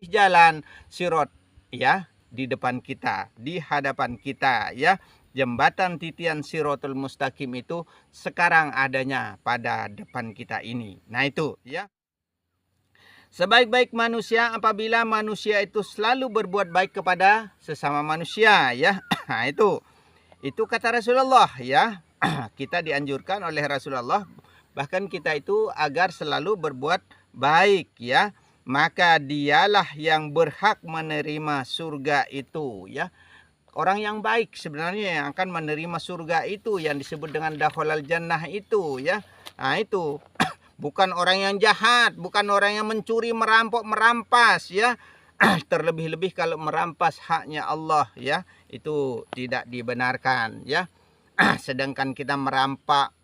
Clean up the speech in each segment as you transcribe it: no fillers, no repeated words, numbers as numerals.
jalan sirat ya di depan kita, di hadapan kita ya. Jembatan titian Siratul Mustaqim itu sekarang adanya pada depan kita ini. Nah itu ya. Sebaik-baik manusia apabila manusia itu selalu berbuat baik kepada sesama manusia ya. Nah itu kata Rasulullah ya. Kita dianjurkan oleh Rasulullah bahkan kita itu agar selalu berbuat baik ya. Maka dialah yang berhak menerima surga itu ya. Orang yang baik sebenarnya yang akan menerima surga itu yang disebut dengan dakhalal jannah itu ya. Nah itu bukan orang yang jahat, bukan orang yang mencuri, merampok, merampas ya. Terlebih-lebih kalau merampas haknya Allah ya, itu tidak dibenarkan ya. Sedangkan kita merampok,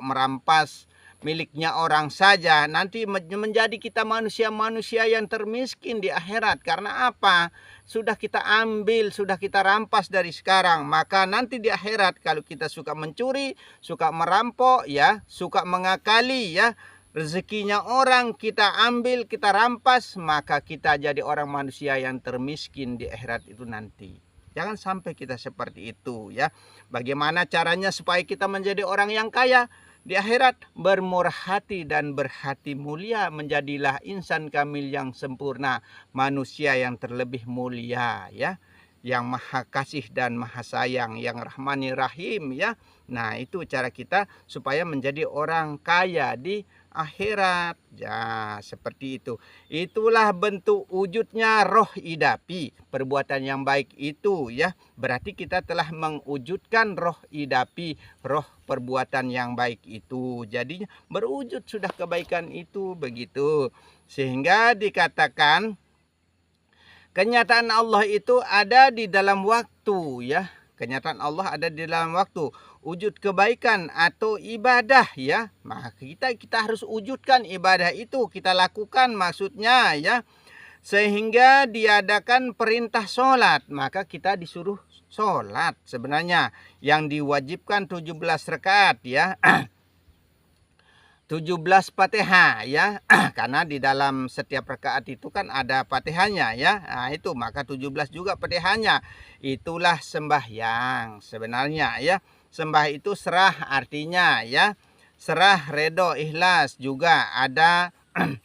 merampas miliknya orang saja, nanti menjadi kita manusia-manusia yang termiskin di akhirat. Karena apa? Sudah kita ambil, sudah kita rampas dari sekarang. Maka nanti di akhirat kalau kita suka mencuri, suka merampok ya, suka mengakali ya, rezekinya orang kita ambil, kita rampas, maka kita jadi orang manusia yang termiskin di akhirat itu nanti. Jangan sampai kita seperti itu ya. Bagaimana caranya supaya kita menjadi orang yang kaya? Di akhirat bermurah hati dan berhati mulia, menjadilah insan kamil yang sempurna, manusia yang terlebih mulia ya, yang maha kasih dan maha sayang, yang rahmani rahim ya. Nah itu cara kita supaya menjadi orang kaya di akhirat ya, seperti itu. Itulah bentuk wujudnya roh idapi, perbuatan yang baik itu ya. Berarti kita telah mewujudkan roh idapi, roh perbuatan yang baik itu. Jadinya berwujud sudah kebaikan itu begitu. Sehingga dikatakan kenyataan Allah itu ada di dalam waktu ya. Kenyataan Allah ada di dalam waktu. Wujud kebaikan atau ibadah ya. Maka kita harus wujudkan ibadah itu, kita lakukan maksudnya ya. Sehingga diadakan perintah sholat, maka kita disuruh sholat sebenarnya. Yang diwajibkan 17 rakaat ya. 17 Fatihah ya. Karena di dalam setiap rakaat itu kan ada Fatihahnya ya. Nah itu maka 17 juga Fatihahnya. Itulah sembahyang sebenarnya ya. Sembah itu serah artinya ya. Serah, redo, ikhlas juga ada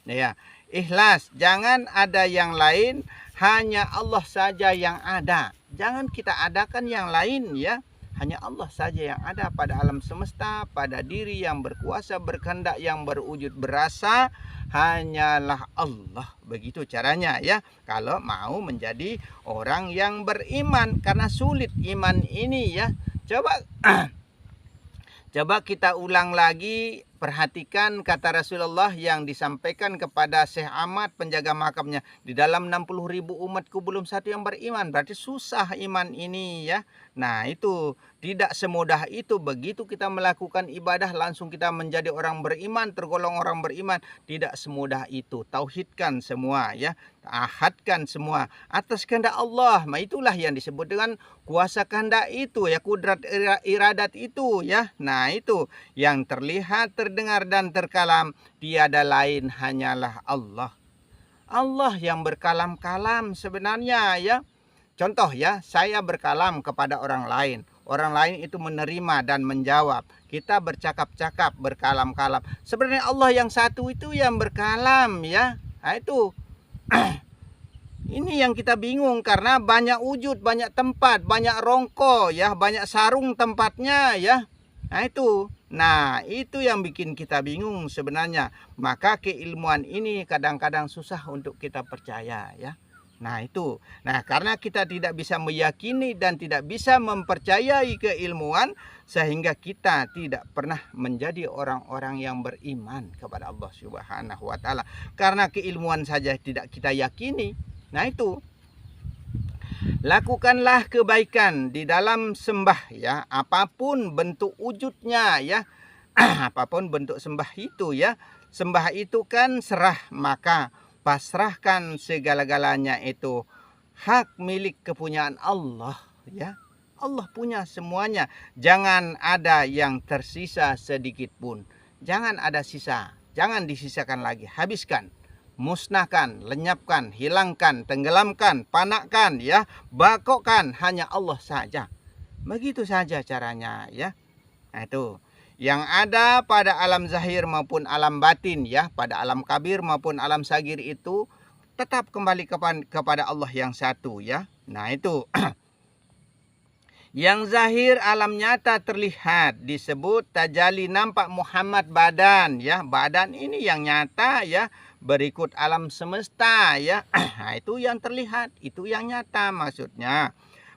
ya. Ikhlas, jangan ada yang lain, hanya Allah saja yang ada. Jangan kita adakan yang lain ya. Hanya Allah saja yang ada pada alam semesta, pada diri yang berkuasa, berkehendak, yang berwujud, berasa, hanyalah Allah. Begitu caranya ya, kalau mau menjadi orang yang beriman. Karena sulit iman ini ya. Coba kita ulang lagi, perhatikan kata Rasulullah yang disampaikan kepada Syekh Ahmad penjaga makamnya. Di dalam 60.000 umatku belum satu yang beriman. Berarti susah iman ini ya. Nah itu tidak semudah itu. Begitu kita melakukan ibadah langsung kita menjadi orang beriman, tergolong orang beriman. Tidak semudah itu. Tauhidkan semua ya. Ahadkan semua atas kehendak Allah. Nah itulah yang disebut dengan kuasa kehendak itu ya, kudrat iradat itu ya. Nah itu yang terlihat, terdengar dan terkalam tiada lain hanyalah Allah. Allah yang berkalam-kalam sebenarnya ya. Contoh ya, saya berkalam kepada orang lain. Orang lain itu menerima dan menjawab. Kita bercakap-cakap, berkalam-kalam. Sebenarnya Allah yang satu itu yang berkalam ya. Nah itu ini yang kita bingung karena banyak wujud, banyak tempat, banyak rongko ya, banyak sarung tempatnya ya. Nah itu yang bikin kita bingung sebenarnya. Maka keilmuan ini kadang-kadang susah untuk kita percaya ya. Nah itu. Nah karena kita tidak bisa meyakini dan tidak bisa mempercayai keilmuan, sehingga kita tidak pernah menjadi orang-orang yang beriman kepada Allah Subhanahu wa taala. Karena keilmuan saja tidak kita yakini. Nah itu, lakukanlah kebaikan di dalam sembah ya, apapun bentuk wujudnya ya. Apapun bentuk sembah itu ya. Sembah itu kan serah, maka pasrahkan segala-galanya itu hak milik kepunyaan Allah ya. Allah punya semuanya. Jangan ada yang tersisa sedikit pun. Jangan ada sisa. Jangan disisakan lagi. Habiskan. musnahkan, lenyapkan, hilangkan, tenggelamkan, panakkan, ya, bakokkan hanya Allah saja. Begitu saja caranya, ya. Nah, itu yang ada pada alam zahir maupun alam batin, ya, pada alam kabir maupun alam sagir itu tetap kembali kepada Allah yang satu, ya. Nah, itu yang zahir alam nyata terlihat disebut tajali, nampak Muhammad badan, ya. Badan ini yang nyata, ya. Berikut alam semesta, ya. Nah, itu yang terlihat, itu yang nyata maksudnya.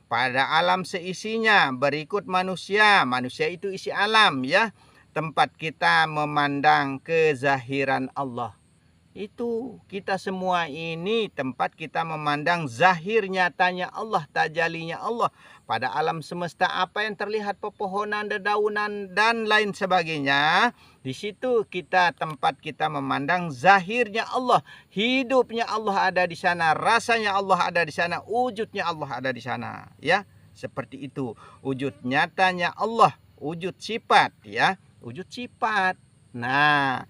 Pada alam seisinya berikut manusia. Manusia itu isi alam, ya. Tempat kita memandang kezahiran Allah. Itu kita semua ini tempat kita memandang zahir nyatanya Allah, tajalinya Allah. Pada alam semesta apa yang terlihat, pepohonan, dedaunan dan lain sebagainya. Di situ kita tempat kita memandang zahirnya Allah, hidupnya Allah ada di sana, rasanya Allah ada di sana, wujudnya Allah ada di sana, ya. Seperti itu wujud nyatanya Allah, wujud sifat, ya, wujud sifat. Nah,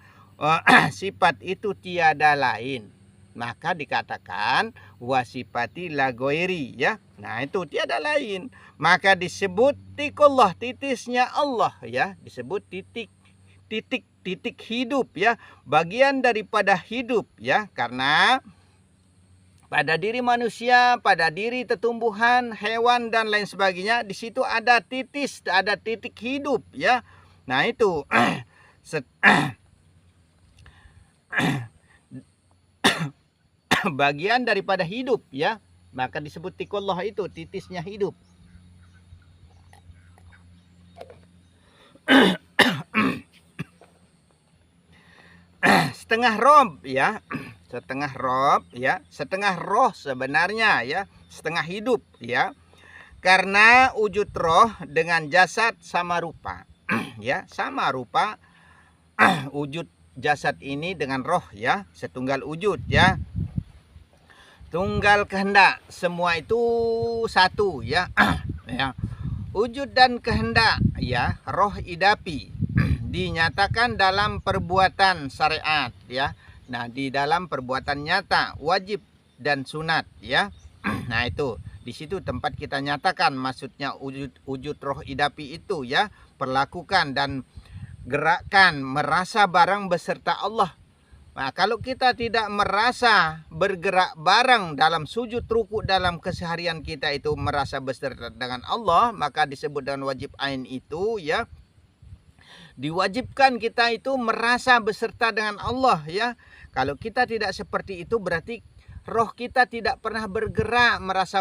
sifat itu tiada lain, maka dikatakan wasifati lagoiri, ya. Nah, itu tiada lain, maka disebut tikullah, titisnya Allah, ya. Disebut titik hidup, ya, bagian daripada hidup, ya. Karena pada diri manusia, pada diri tumbuhan, hewan dan lain sebagainya, di situ ada titik hidup, ya. Nah, itu bagian daripada hidup, ya. Maka disebut tikullah, itu titisnya hidup. Setengah rob, ya. Setengah rob, ya. Setengah roh sebenarnya, ya. Setengah hidup, ya. Karena wujud roh dengan jasad sama rupa. Ya, sama rupa. Wujud jasad ini dengan roh, ya. Setunggal wujud, ya. Tunggal kehendak, semua itu satu, ya. Ya. Wujud dan kehendak, ya, roh idapi dinyatakan dalam perbuatan syariat, ya. Nah, di dalam perbuatan nyata, wajib dan sunat, ya. Nah, itu di situ tempat kita nyatakan maksudnya wujud roh idapi itu, ya. Perlakukan dan gerakkan merasa barang beserta Allah. Nah, kalau kita tidak merasa bergerak bareng dalam sujud ruku dalam keseharian kita itu merasa beserta dengan Allah, maka disebut dengan wajib ain itu, ya. Diwajibkan kita itu merasa beserta dengan Allah, ya. Kalau kita tidak seperti itu berarti roh kita tidak pernah bergerak merasa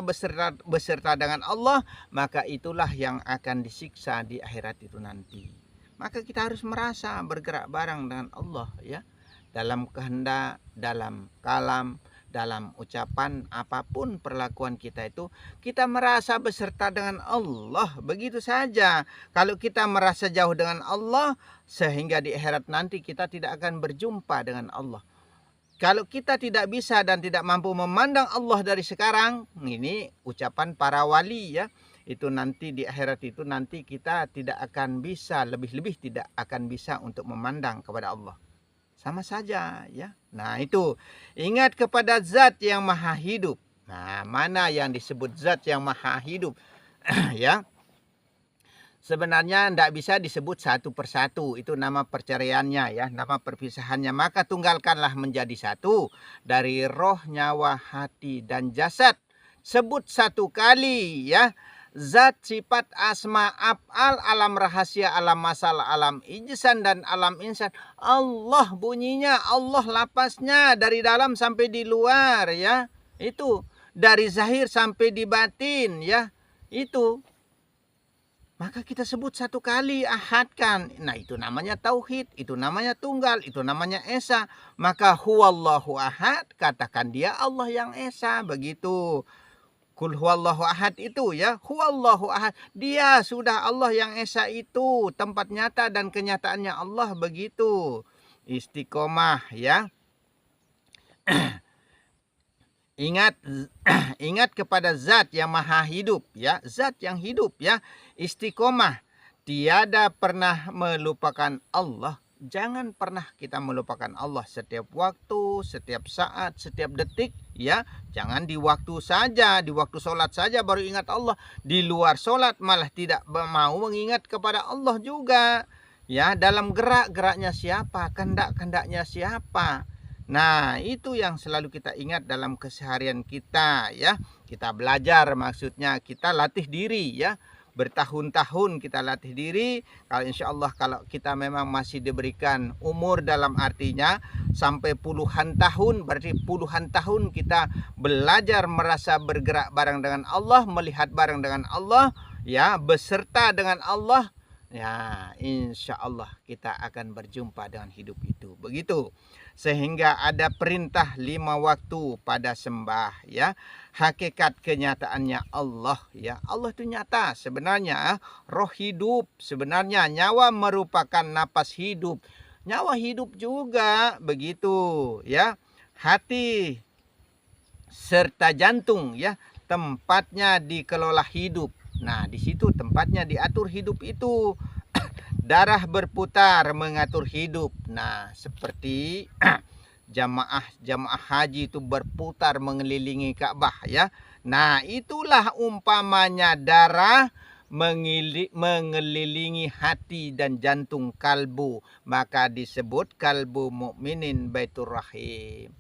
beserta dengan Allah, maka itulah yang akan disiksa di akhirat itu nanti. Maka kita harus merasa bergerak bareng dengan Allah, ya. Dalam kehendak, dalam kalam, dalam ucapan, apapun perlakuan kita itu, kita merasa beserta dengan Allah. Begitu saja. Kalau kita merasa jauh dengan Allah, sehingga di akhirat nanti kita tidak akan berjumpa dengan Allah. Kalau kita tidak bisa dan tidak mampu memandang Allah dari sekarang, ini ucapan para wali, ya. Itu nanti di akhirat itu nanti kita tidak akan bisa, lebih-lebih tidak akan bisa untuk memandang kepada Allah. Sama saja, ya. Nah, itu ingat kepada zat yang maha hidup. Nah, mana yang disebut zat yang maha hidup? Ya. Sebenarnya tidak bisa disebut satu persatu. Itu nama perceraiannya, ya. Nama perpisahannya. Maka tunggalkanlah menjadi satu. Dari roh, nyawa, hati, dan jasad. Sebut satu kali, ya. Zat, sifat, asma, af'al, alam rahasia, alam masalah, alam ijsan, dan alam insan. Allah bunyinya, Allah lapasnya dari dalam sampai di luar, ya. Itu dari zahir sampai di batin, ya. Itu. Maka kita sebut satu kali, ahadkan. Nah, itu namanya tauhid, itu namanya tunggal, itu namanya esa. Maka huwallahu ahad, katakan dia Allah yang esa, begitu. Kul huwallahu ahad itu, ya, huwallahu ahad. Dia sudah Allah yang esa itu, tempat nyata dan kenyataannya Allah begitu. Istiqomah, ya. Ingat kepada zat yang maha hidup, ya, zat yang hidup, ya. Istiqomah, tiada pernah melupakan Allah. jangan pernah kita melupakan Allah setiap waktu, setiap saat, setiap detik, ya. Jangan di waktu saja, di waktu sholat saja baru ingat Allah. Di luar sholat malah tidak mau mengingat kepada Allah juga. Ya, dalam gerak-geraknya siapa, kehendak-kehendaknya siapa. Nah, itu yang selalu kita ingat dalam keseharian kita, ya. Kita belajar, maksudnya kita latih diri, ya. Bertahun-tahun kita latih diri. Kalau insya Allah kalau kita memang masih diberikan umur, dalam artinya sampai puluhan tahun, berarti puluhan tahun kita belajar merasa bergerak bareng dengan Allah, melihat bareng dengan Allah, ya, beserta dengan Allah, ya, insya Allah kita akan berjumpa dengan hidup itu. Begitu. Sehingga ada perintah 5 waktu pada sembah, ya. Hakikat kenyataannya Allah, ya. Allah itu nyata sebenarnya, roh hidup sebenarnya, nyawa merupakan napas hidup. Nyawa hidup juga begitu, ya. Hati serta jantung, ya, tempatnya dikelola hidup. Nah, di situ tempatnya diatur hidup itu. Darah berputar mengatur hidup. Nah, seperti jamaah haji itu berputar mengelilingi Ka'bah, ya. Nah, itulah umpamanya darah mengelilingi hati dan jantung kalbu, maka disebut kalbu mukminin baitur rahim.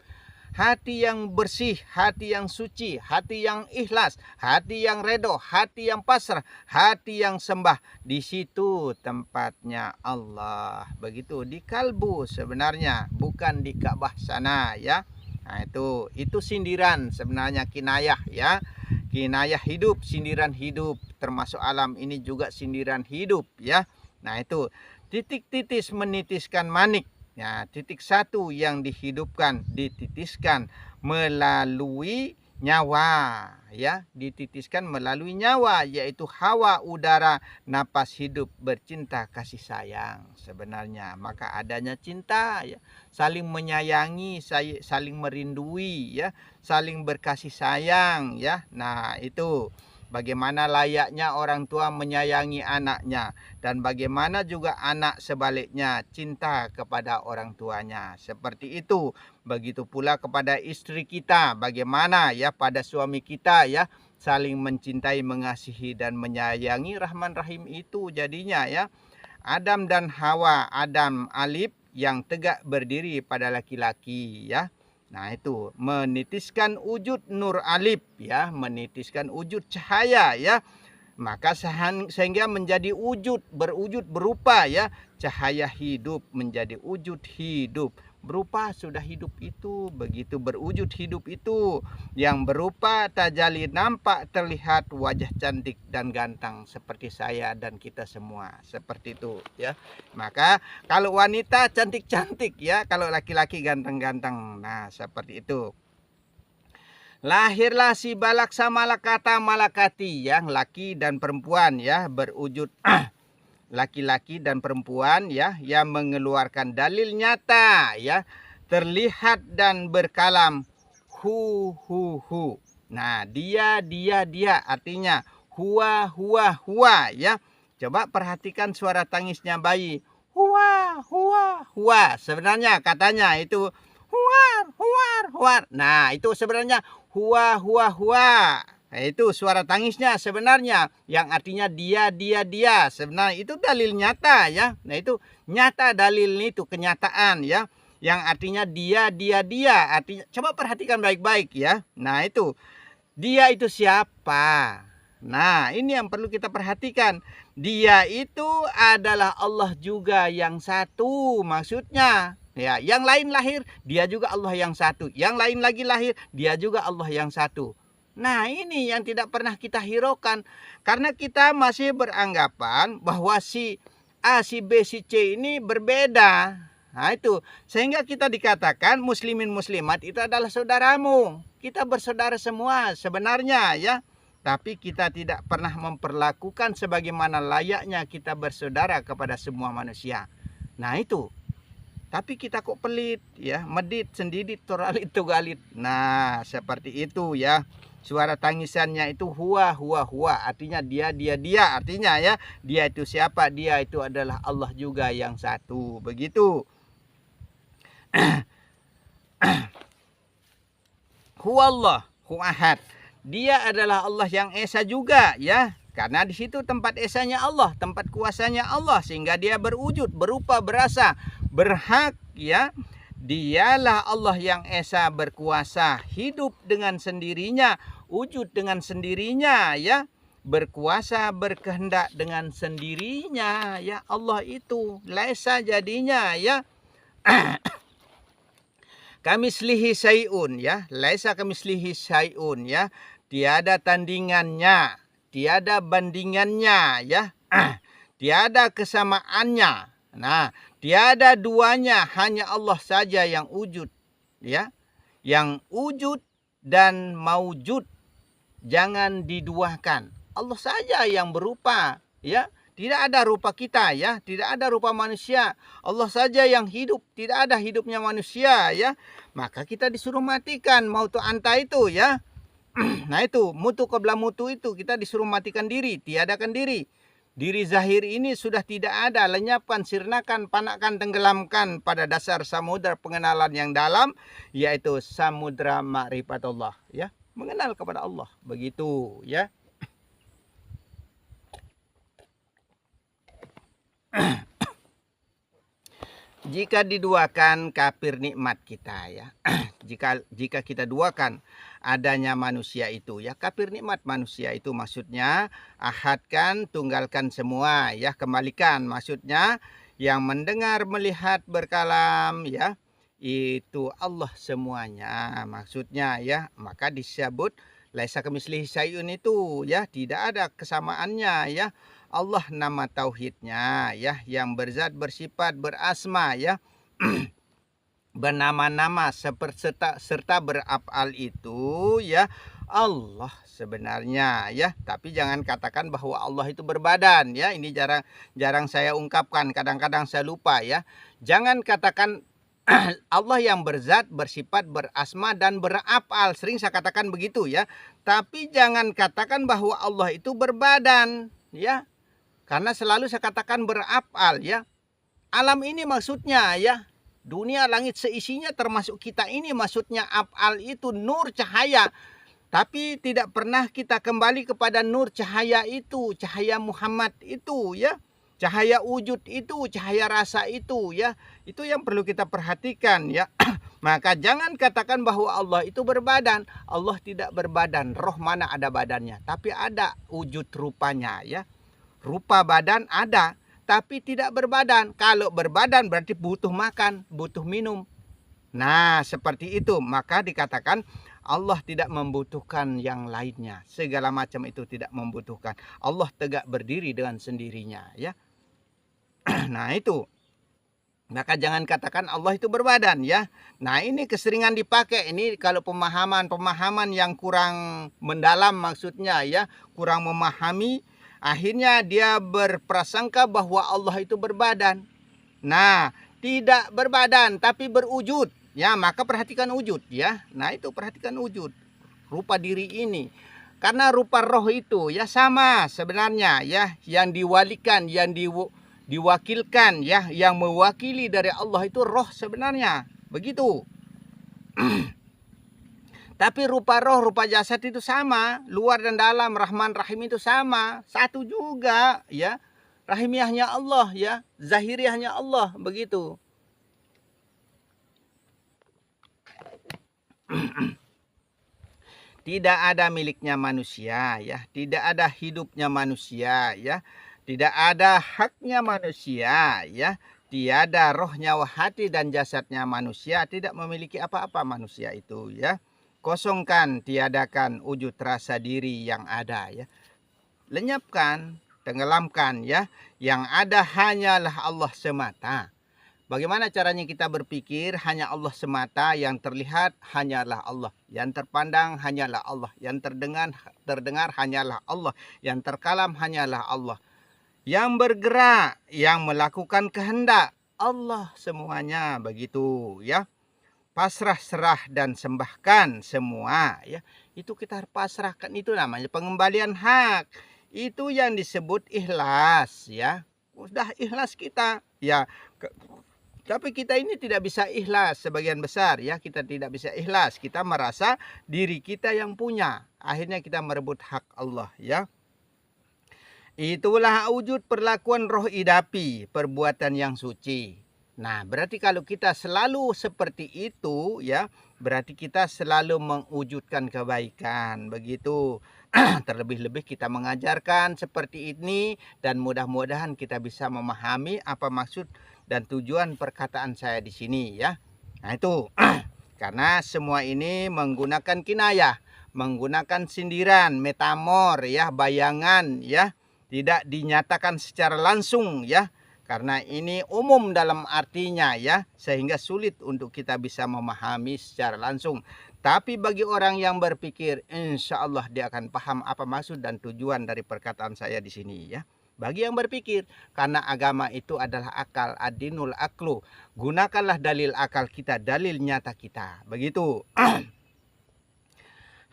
Hati yang bersih, hati yang suci, hati yang ikhlas, hati yang redo, hati yang pasrah, hati yang sembah. Di situ tempatnya Allah. Begitu di kalbu sebenarnya, bukan di Ka'bah sana, ya. Nah, itu sindiran sebenarnya, kinayah, ya. Kinayah hidup, sindiran hidup, termasuk alam ini juga sindiran hidup, ya. Nah, itu titik titis menitiskan manik. Ya, titik satu yang dihidupkan, dititiskan melalui nyawa, ya, dititiskan melalui nyawa, yaitu hawa udara napas hidup bercinta kasih sayang sebenarnya. Maka adanya cinta, ya, saling menyayangi, saling merindui, ya, saling berkasih sayang, ya. Nah, itu bagaimana layaknya orang tua menyayangi anaknya, dan bagaimana juga anak sebaliknya cinta kepada orang tuanya. Seperti itu. Begitu pula kepada istri kita, bagaimana, ya, pada suami kita, ya, saling mencintai, mengasihi dan menyayangi. Rahman Rahim itu jadinya, ya. Adam dan Hawa, Adam alif yang tegak berdiri pada laki-laki, ya. Nah, itu menitiskan wujud nur alif, ya, menitiskan wujud cahaya, ya. Maka sehingga menjadi berwujud berupa, ya, cahaya hidup menjadi wujud hidup. Berupa sudah hidup itu, begitu berwujud hidup itu, yang berupa tajalli nampak terlihat wajah cantik dan ganteng seperti saya dan kita semua, seperti itu, ya. Maka kalau wanita cantik-cantik, ya, kalau laki-laki ganteng-ganteng. Nah, seperti itu. Lahirlah si Balaksa Malakata Malakati, ya, laki dan perempuan, ya, berwujud laki-laki dan perempuan, ya, yang mengeluarkan dalil nyata, ya, terlihat dan berkalam hu. Nah, dia artinya huwa, ya. Coba perhatikan suara tangisnya bayi. Huwa. Sebenarnya katanya itu huar. Nah, itu sebenarnya huwa. Nah, itu suara tangisnya sebenarnya, yang artinya dia. Sebenarnya itu dalil nyata, ya. Nah, itu nyata dalil itu, kenyataan, ya. Yang artinya dia. Artinya, coba perhatikan baik-baik, ya. Nah, itu dia itu siapa? Nah, ini yang perlu kita perhatikan. Dia itu adalah Allah juga yang satu, maksudnya. Ya, yang lain lahir, dia juga Allah yang satu. Yang lain lagi lahir, dia juga Allah yang satu. Nah, ini yang tidak pernah kita hiraukan. Karena kita masih beranggapan bahwa si A, si B, si C ini berbeda. Nah, itu. Sehingga kita dikatakan muslimin muslimat itu adalah saudaramu. Kita bersaudara semua sebenarnya, ya. Tapi kita tidak pernah memperlakukan sebagaimana layaknya kita bersaudara kepada semua manusia. Nah, itu. Tapi kita kok pelit ya, medit, sendidit, toralit, tugalit. Nah, seperti itu ya. Suara tangisannya itu huwa, huwa, huwa. Artinya dia, artinya ya, dia itu siapa? Dia itu adalah Allah juga yang satu. Begitu. Huwallah, hu'ahad. Dia adalah Allah yang esa juga ya. Karena di situ tempat esanya Allah, tempat kuasanya Allah, sehingga dia berwujud, berupa, berasa, berhak ya. Dialah Allah yang esa berkuasa, hidup dengan sendirinya, wujud dengan sendirinya ya, berkuasa, berkehendak dengan sendirinya ya. Allah itu laisa jadinya ya. Kamislihi syai'un ya, laisa kamislihi syai'un ya. Tiada tandingannya, tiada bandingannya ya. Tiada kesamaannya. Nah, tiada duanya, hanya Allah saja yang wujud ya. Yang wujud dan maujud jangan diduakan. Allah saja yang berupa ya. Tidak ada rupa kita ya, tidak ada rupa manusia. Allah saja yang hidup, tidak ada hidupnya manusia ya. Maka kita disuruh matikan mautu anta itu ya. Nah itu, mutu qabla mutu itu kita disuruh matikan diri, tiadakan diri. Diri zahir ini sudah tidak ada, lenyapkan, sirnakan, panakkan, tenggelamkan pada dasar samudra pengenalan yang dalam, yaitu samudra ma'rifatullah ya. Mengenal kepada Allah, begitu ya. Jika diduakan kafir nikmat kita ya. jika kita duakan adanya manusia itu ya, kafir nikmat manusia itu maksudnya ahadkan, tunggalkan semua ya, kembalikan maksudnya yang mendengar, melihat, berkalam ya, itu Allah semuanya maksudnya ya. Maka disebut laisa kamitslihi syai'un itu ya, tidak ada kesamaannya ya. Allah nama tauhidnya ya, yang berzat, bersifat, berasma ya, bernama-nama serta berafal itu ya Allah sebenarnya ya. Tapi jangan katakan bahwa Allah itu berbadan ya. Ini jarang saya ungkapkan, kadang-kadang saya lupa ya. Jangan katakan Allah yang berzat, bersifat, berasma dan berafal. Sering saya katakan begitu ya. Tapi jangan katakan bahwa Allah itu berbadan ya. Karena selalu saya katakan berafal ya. Alam ini maksudnya ya, dunia langit seisinya termasuk kita ini maksudnya. Afal itu nur, cahaya. Tapi tidak pernah kita kembali kepada nur cahaya itu, cahaya Muhammad itu ya. Cahaya wujud itu, cahaya rasa itu ya. Itu yang perlu kita perhatikan ya. Maka jangan katakan bahwa Allah itu berbadan. Allah tidak berbadan. Roh mana ada badannya, tapi ada wujud rupanya ya. Rupa badan ada, tapi tidak berbadan. Kalau berbadan berarti butuh makan, butuh minum. Nah, seperti itu. Maka dikatakan Allah tidak membutuhkan yang lainnya. Segala macam itu tidak membutuhkan. Allah tegak berdiri dengan sendirinya ya. Nah, itu. Maka jangan katakan Allah itu berbadan ya. Nah, ini keseringan dipakai. Ini kalau pemahaman yang kurang mendalam maksudnya ya, kurang memahami. Akhirnya dia berprasangka bahwa Allah itu berbadan. Nah, tidak berbadan tapi berwujud. Ya, maka perhatikan wujud ya. Nah, itu perhatikan wujud. Rupa diri ini. Karena rupa roh itu ya sama sebenarnya ya. Yang diwalikan, yang diwakilkan ya. Yang mewakili dari Allah itu roh sebenarnya. Begitu. Tapi rupa roh, rupa jasad itu sama. Luar dan dalam, Rahman Rahim itu sama. Satu juga ya. Rahimiahnya Allah ya. Zahiriahnya Allah. Begitu. Tidak ada miliknya manusia ya. Tidak ada hidupnya manusia ya. Tidak ada haknya manusia ya. Tiada roh, nyawa, hati dan jasadnya manusia. Tidak memiliki apa-apa manusia itu ya. Kosongkan, tiadakan wujud rasa diri yang ada ya. Lenyapkan, tenggelamkan ya. Yang ada hanyalah Allah semata. Bagaimana caranya kita berpikir? Hanya Allah semata. Yang terlihat hanyalah Allah. Yang terpandang hanyalah Allah. Yang terdengar hanyalah Allah. Yang terkalam hanyalah Allah. Yang bergerak, yang melakukan kehendak Allah semuanya, begitu ya. Pasrah, serah dan sembahkan semua ya. Itu kita harus pasrahkan, itu namanya pengembalian hak. Itu yang disebut ikhlas ya. Sudah ikhlas kita ya. Tapi kita ini tidak bisa ikhlas sebagian besar ya. Kita tidak bisa ikhlas. Kita merasa diri kita yang punya. Akhirnya kita merebut hak Allah ya. Itulah wujud perlakuan roh idapi, perbuatan yang suci. Nah, berarti kalau kita selalu seperti itu ya, berarti kita selalu mewujudkan kebaikan, begitu. Terlebih-lebih kita mengajarkan seperti ini dan mudah-mudahan kita bisa memahami apa maksud dan tujuan perkataan saya di sini ya. Nah, itu karena semua ini menggunakan kinayah, menggunakan sindiran, metamor ya, bayangan ya, tidak dinyatakan secara langsung ya. Karena ini umum dalam artinya ya, sehingga sulit untuk kita bisa memahami secara langsung. Tapi bagi orang yang berpikir, insya Allah dia akan paham apa maksud dan tujuan dari perkataan saya di sini ya. Bagi yang berpikir, karena agama itu adalah akal, adinul aklu. Gunakanlah dalil akal kita, dalil nyata kita. Begitu.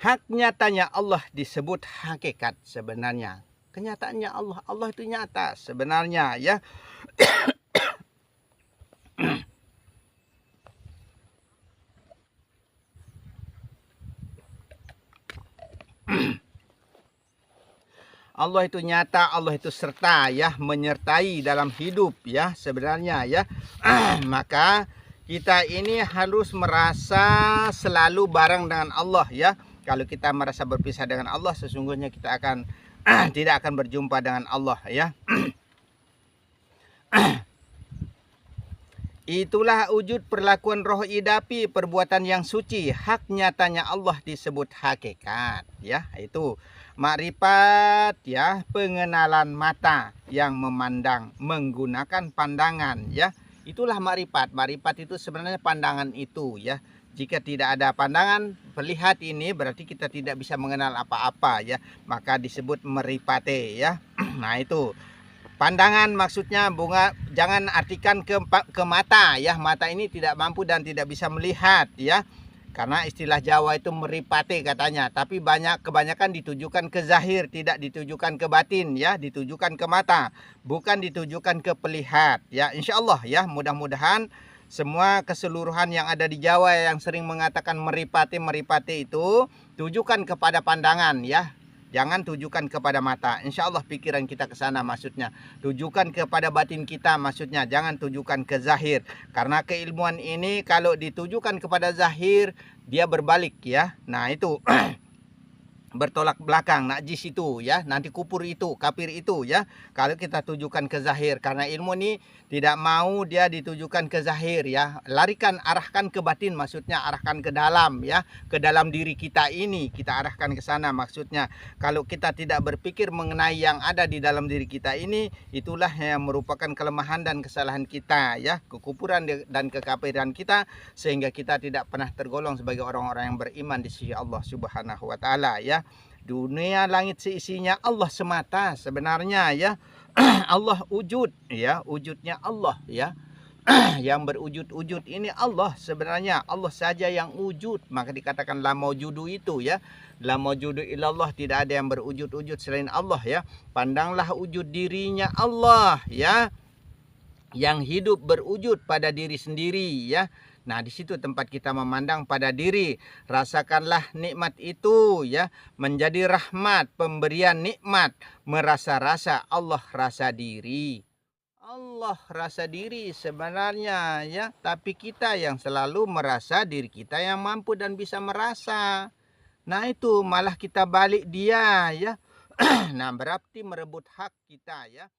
Hak nyatanya Allah disebut hakikat sebenarnya. Kenyataannya Allah, Allah itu nyata sebenarnya ya. Allah itu nyata, Allah itu serta ya, menyertai dalam hidup ya sebenarnya ya. Maka kita ini harus merasa selalu bareng dengan Allah ya. Kalau kita merasa berpisah dengan Allah, sesungguhnya kita akan tidak akan berjumpa dengan Allah ya. Itulah wujud perlakuan roh idapi, perbuatan yang suci. Hak nyatanya Allah disebut hakikat ya. Itu makrifat ya, pengenalan mata yang memandang menggunakan pandangan ya. Itulah makrifat. Makrifat itu sebenarnya pandangan itu ya. Jika tidak ada pandangan melihat ini, berarti kita tidak bisa mengenal apa-apa ya. Maka disebut marifate ya. Nah, itu pandangan maksudnya bunga, jangan artikan ke mata ya. Mata ini tidak mampu dan tidak bisa melihat ya. Karena istilah Jawa itu meripate katanya. Tapi kebanyakan ditujukan ke zahir, tidak ditujukan ke batin ya. Ditujukan ke mata, bukan ditujukan ke pelihat ya. Insya Allah ya, mudah-mudahan semua keseluruhan yang ada di Jawa yang sering mengatakan meripate itu tujukan kepada pandangan ya. Jangan tujukan kepada mata. Insya Allah pikiran kita ke sana maksudnya. Tujukan kepada batin kita maksudnya. Jangan tujukan ke zahir. Karena keilmuan ini kalau ditujukan kepada zahir, dia berbalik ya. Nah, itu bertolak belakang, najis itu ya, nanti kufur itu, kafir itu ya. Kalau kita tujukan ke zahir, karena ilmu ini tidak mau dia ditujukan ke zahir ya. Larikan, arahkan ke batin maksudnya, arahkan ke dalam ya, ke dalam diri kita ini, kita arahkan ke sana maksudnya. Kalau kita tidak berpikir mengenai yang ada di dalam diri kita ini, itulah yang merupakan kelemahan dan kesalahan kita ya, kekufuran dan kekafiran kita, sehingga kita tidak pernah tergolong sebagai orang-orang yang beriman di sisi Allah Subhanahu wa taala ya. Dunia langit seisinya Allah semata sebenarnya ya. Allah wujud ya, wujudnya Allah ya. Yang berwujud-wujud ini Allah sebenarnya, Allah saja yang wujud. Maka dikatakan la maujudu itu ya. La maujudu illallah, tidak ada yang berwujud-wujud selain Allah ya. Pandanglah wujud dirinya Allah ya, yang hidup berwujud pada diri sendiri ya. Nah, di situ tempat kita memandang pada diri. Rasakanlah nikmat itu ya, menjadi rahmat, pemberian nikmat. Merasa rasa Allah rasa diri. Allah rasa diri sebenarnya ya, tapi kita yang selalu merasa diri kita yang mampu dan bisa merasa. Nah, itu malah kita balik dia ya. Nah, berarti merebut hak kita ya.